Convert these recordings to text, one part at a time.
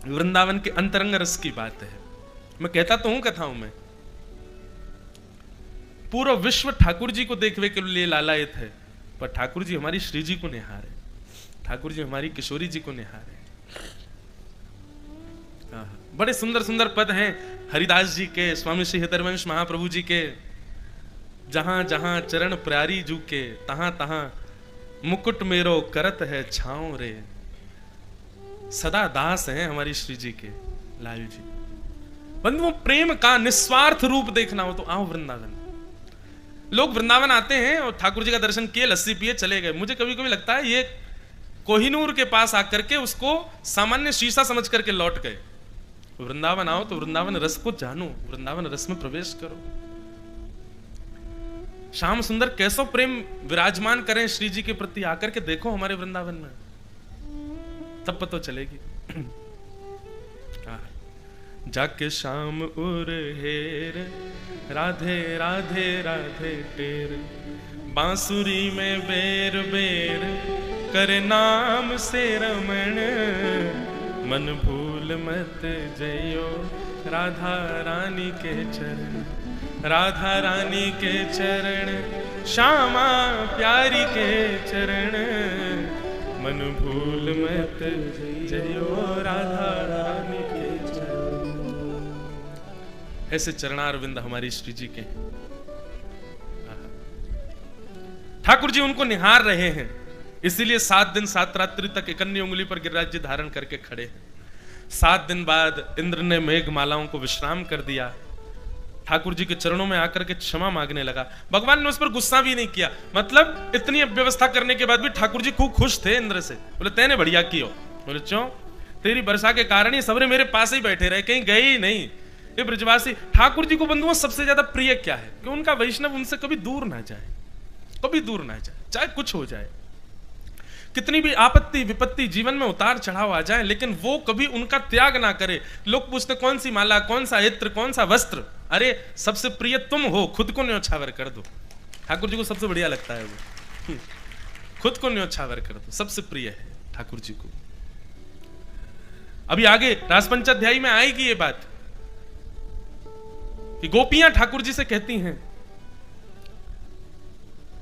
वृंदावन के अंतरंग रस की बात है। मैं कहता तो हूं कथाओं में, पूरा विश्व ठाकुर जी को देखने के लिए लालायत है, पर ठाकुर जी हमारी श्री जी को निहारे, ठाकुर जी हमारी किशोरी जी को निहारे। बड़े सुंदर सुंदर पद हैं हरिदास जी के, स्वामी श्री हृदयवंश महाप्रभु जी के, जहां जहां चरण प्यारी जू के, तहां तहां मुकुट मेरो करत है छाओ रे। सदा दास हैं हमारी श्री जी के लाल जी। बंधुओं, प्रेम का निस्वार्थ रूप देखना हो तो आओ वृंदावन। लोग वृंदावन आते हैं और ठाकुर जी का दर्शन किए, लस्सी पिए, चले गए। मुझे कभी कभी लगता है ये कोहिनूर के पास आकर के उसको सामान्य शीशा समझ करके लौट गए। वृंदावन आओ तो वृंदावन रस को जानो, वृंदावन रस में प्रवेश करो। श्याम सुंदर कैसो प्रेम विराजमान करें श्री जी के प्रति, आकर के देखो हमारे वृंदावन में, तब पता चलेगी। जाके श्याम उर हेर, राधे राधे राधे टेर, बांसुरी में बेर बेर, करे नाम से रमण, मन भूल मत जयो राधा रानी के चरण, राधा रानी के चरण, श्यामा प्यारी के चरण, मन भूल मत जयो राधा रानी के चरण। ऐसे चरणारविंद हमारी श्री जी के। ठाकुर जी उनको निहार रहे हैं, इसीलिए 7 दिन 7 रात्रि तक इकन्नी उंगली पर गिरिराज जी धारण करके खड़े हैं। 7 दिन बाद इंद्र ने मेघमालाओं को विश्राम कर दिया, ठाकुर जी के चरणों में आकर के क्षमा मांगने लगा। भगवान ने उस पर गुस्सा भी नहीं किया, मतलब इतनी व्यवस्था करने के बाद भी ठाकुर जी खूब खुश थे इंद्र से। बोले तेने बढ़िया कियो। बोले क्यों? तेरी वर्षा के कारण ही सबरे मेरे पास ही बैठे रहे, कहीं गए ही नहीं। ये ब्रजवासी ठाकुर जी को बंधुओं सबसे ज्यादा प्रिय क्या है कि उनका वैष्णव उनसे कभी दूर ना जाए, कभी दूर ना जाए, चाहे कुछ हो जाए, कितनी भी आपत्ति विपत्ति जीवन में उतार चढ़ाव आ जाए, लेकिन वो कभी उनका त्याग ना करे। लोग पूछते कौन सी माला, कौन सा इत्र, कौन सा वस्त्र, अरे सबसे प्रिय तुम हो, खुद को न्योछावर कर दो। ठाकुर जी को सबसे बढ़िया लगता है वो, खुद को न्योछावर कर दो, सबसे प्रिय है ठाकुर जी को। अभी आगे रासपंचाध्यायी में आएगी ये बात कि गोपियां ठाकुर जी से कहती हैं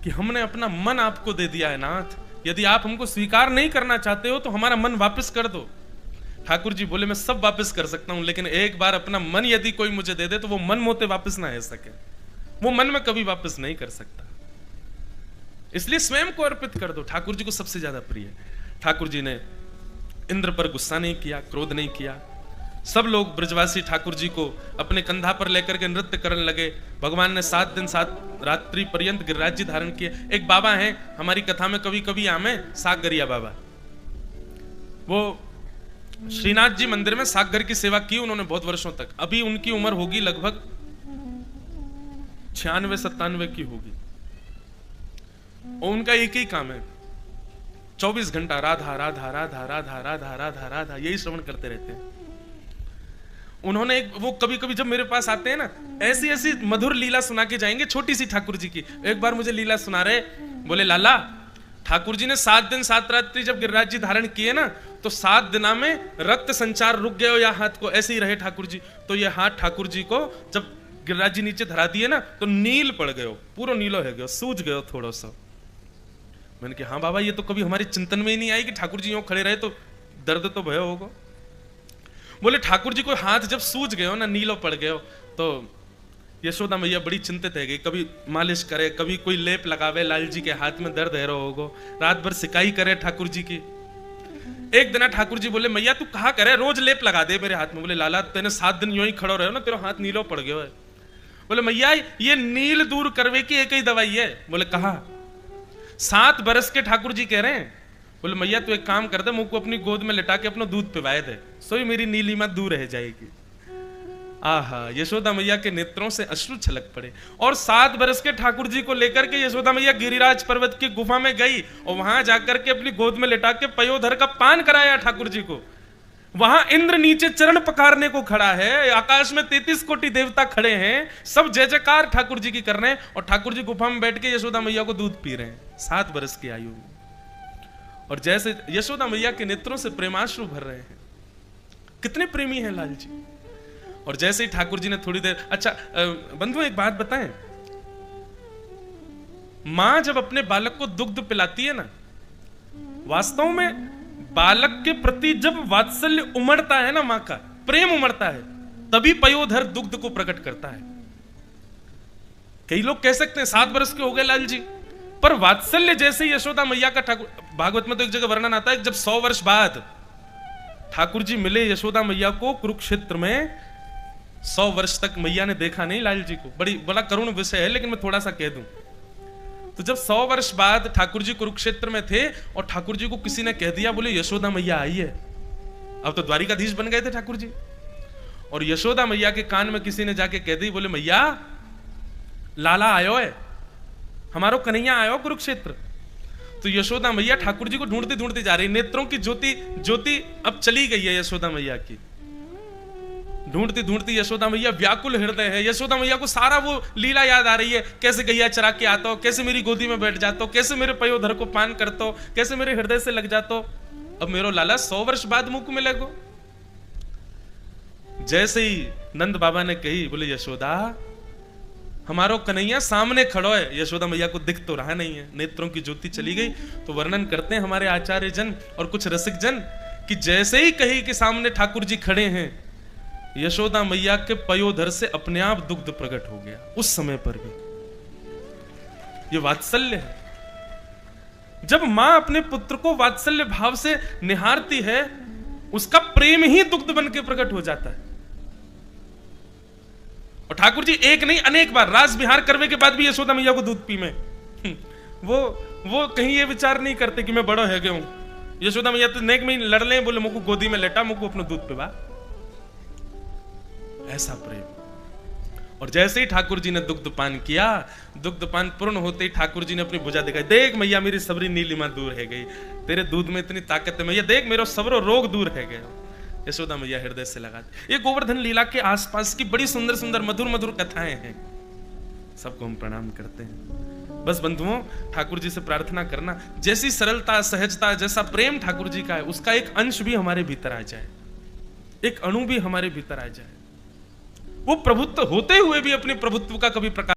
कि हमने अपना मन आपको दे दिया है नाथ, यदि आप हमको स्वीकार नहीं करना चाहते हो तो हमारा मन वापस कर दो। ठाकुर जी बोले मैं सब वापस कर सकता हूं, लेकिन एक बार अपना मन यदि कोई मुझे दे दे तो वो मन मोते वापस ना हो सके, वो मन में कभी वापस नहीं कर सकता, इसलिए स्वयं को अर्पित कर दो। ठाकुर जी को सबसे ज्यादा प्रिय। ठाकुर जी ने इंद्र पर गुस्सा नहीं किया, क्रोध नहीं किया। सब लोग ब्रजवासी ठाकुर जी को अपने कंधा पर लेकर के नृत्य करने लगे। भगवान ने 7 दिन 7 रात्रि पर्यंत गिरिराज जी धारण किए। एक बाबा हैं हमारी कथा में कभी कभी आमे, सागरिया बाबा, वो श्रीनाथ जी मंदिर में सागर की सेवा की उन्होंने बहुत वर्षों तक। अभी उनकी उम्र होगी लगभग 96-97 की होगी, और उनका एक ही काम है 24 घंटा राधा राधा राधा राधा राधा राधा राधा यही श्रवण करते रहते हैं। उन्होंने वो कभी कभी जब मेरे पास आते हैं ना, ऐसी ऐसी मधुर लीला सुना के जाएंगे छोटी सी ठाकुर जी की। एक बार मुझे लीला सुना रहे, बोले लाला ठाकुर जी ने 7 दिन 7 रात्रि जब गिरिराज जी धारण किए ना, तो 7 दिना में रक्त संचार रुक गया या हाथ को ऐसे ही रहे ठाकुर जी, तो ये हाथ ठाकुर जी को जब गिरिराज जी नीचे धरा दिए ना तो नील पड़ गयो, पूरा नीलो है गयो, सूझ गयो थोड़ा सा। मैंने कहा हाँ बाबा, ये तो कभी हमारे चिंतन में ही नहीं आई कि ठाकुर जी यूं खड़े रहे तो दर्द तो भयो होगा। बोले ठाकुर जी को हाथ जब सूझ गयो ना, नीलो पड़ गयो, तो यशोदा मैया बड़ी चिंतित है गई, कभी मालिश करे, कभी कोई लेप लगावे, लाल जी के हाथ में दर्द है रहो होगो, रात भर सिकाई करे ठाकुर जी की। एक दिन ठाकुर जी बोले मैया तू कहा करे, रोज लेप लगा दे मेरे हाथ में। बोले लाला तेने 7 दिन यूं ही खड़ो रहो ना, तेरा हाथ नीलो पड़ गयो है। बोले मैया ये नील दूर करवे की एक ही दवाई है। बोले कहा? 7 बरस के ठाकुर जी कह रहे हैं। बोले मैया तू एक काम कर दे, मुझको अपनी गोद में लिटा के अपना दूध पिवाए दे, सोई मेरी नीलिमा दूर रह जाएगी। आहा, यशोदा मैया के नेत्रों से अश्रु छलक पड़े। और 7 बरस के ठाकुर जी को लेकर के यशोदा मैया गिरिराज पर्वत की गुफा में गई और वहां जाकर के अपनी गोद में लिटा के पयोधर का पान कराया ठाकुर जी को। वहां इंद्र नीचे चरण पकारने को खड़ा है, आकाश में 33 कोटि देवता खड़े हैं, सब जय जयकार ठाकुर जी की कर रहे हैं, और ठाकुर जी गुफा में बैठ के यशोदा मैया को दूध पी रहे हैं 7 बरस की आयु में। और जैसे यशोदा मैया के नेत्रों से प्रेमाश्रु भर रहे हैं। कितने प्रेमी हैं लाल जी। और जैसे ही ठाकुर जी ने थोड़ी देर, अच्छा बंधु एक बात बताएं, मां जब अपने बालक को दुग्ध पिलाती है ना, वास्तव में बालक के प्रति जब वात्सल्य उमड़ता है ना, मां का प्रेम उमड़ता है, तभी पयोधर दुग्ध को प्रकट करता है। कई लोग कह सकते हैं 7 वर्ष के हो गए लाल जी, पर वात्सल्य जैसे ही यशोदा मैया का, ठाकुर भागवत में तो एक जगह वर्णन आता है जब 100 वर्ष बाद ठाकुर जी मिले यशोदा मैया को कुरुक्षेत्र में, 100 वर्ष तक मैया ने देखा नहीं लाल जी को। बड़ा करुण विषय है, लेकिन मैं थोड़ा सा कह दूं तो जब 100 वर्ष बाद ठाकुर जी कुरुक्षेत्र में थे और ठाकुर जी को किसी ने कह दिया, बोले यशोदा मैया आई है। अब तो द्वारिकाधीश बन गए थे ठाकुर जी, और यशोदा मैया के कान में किसी ने जाके कह दी, बोले मैया लाला आयो है, हमारो कन्हैया आयो कुरुक्षेत्र। तो यशोदा मैया ठाकुर जी को ढूंढती ढूंढती जा रही, नेत्रों की ज्योति अब चली गई है यशोदा मैया की, ढूंढती ढूंढती यशोदा मैया व्याकुल हृदय है। यशोदा मैया को सारा वो लीला याद आ रही है, कैसे गैया चरा के आता हो, कैसे मेरी गोदी में बैठ जाता हो, कैसे मेरे पयोधर को पान करता हो, कैसे मेरे हृदय से लग जाता हो। अब मेरो लाला 100 वर्ष बाद मुख में लगो। जैसे ही नंद बाबा ने कही, बोले यशोदा हमारो कन्हैया सामने खड़ो है। यशोदा मैया को दिख तो रहा नहीं है, नेत्रों की ज्योति चली गई। तो वर्णन करते हैं हमारे आचार्य जन और कुछ रसिक जन कि जैसे ही कही कि सामने ठाकुर जी खड़े हैं, यशोदा मैया के पयोधर से अपने आप दुग्ध प्रकट हो गया। उस समय पर भी ये वात्सल्य है। जब मां अपने पुत्र को वात्सल्य भाव से निहारती है, उसका प्रेम ही दुग्ध बन के प्रकट हो जाता है। और ठाकुर जी एक नहीं अनेक बार रास विहार करने के बाद भी यशोदा मैया को दूध पी में वो कहीं ये विचार नहीं करते कि मैं बड़ा है गया हूं। यशोदा मैया तो नेक में लड़ ले, बोले मुझको गोदी में लेटा, मुझको अपना दूध पिवा। ऐसा प्रेम। और जैसे ही ठाकुर जी ने दुग्ध पान किया, दुग्ध पान पूर्ण होते ही ठाकुर जी ने अपनी भुजा दिखाई, देख मैया मेरी सबरी नीलिमा दूर है गई, तेरे दूध में इतनी ताकत है मैया, देख मेरा सबरो रोग दूर है गया। यशोदा मैया हृदय से लगाती। ये गोवर्धन लीला के आसपास की बड़ी सुंदर सुंदर मधुर मधुर कथाएं हैं, सबको हम प्रणाम करते हैं। बस बंधुओं, ठाकुर जी से प्रार्थना करना, जैसी सरलता सहजता जैसा प्रेम ठाकुर जी का है, उसका एक अंश भी हमारे भीतर आ जाए, एक अणु भी हमारे भीतर आ जाए। वो प्रभुत्व होते हुए भी अपने प्रभुत्व का कभी प्रकाश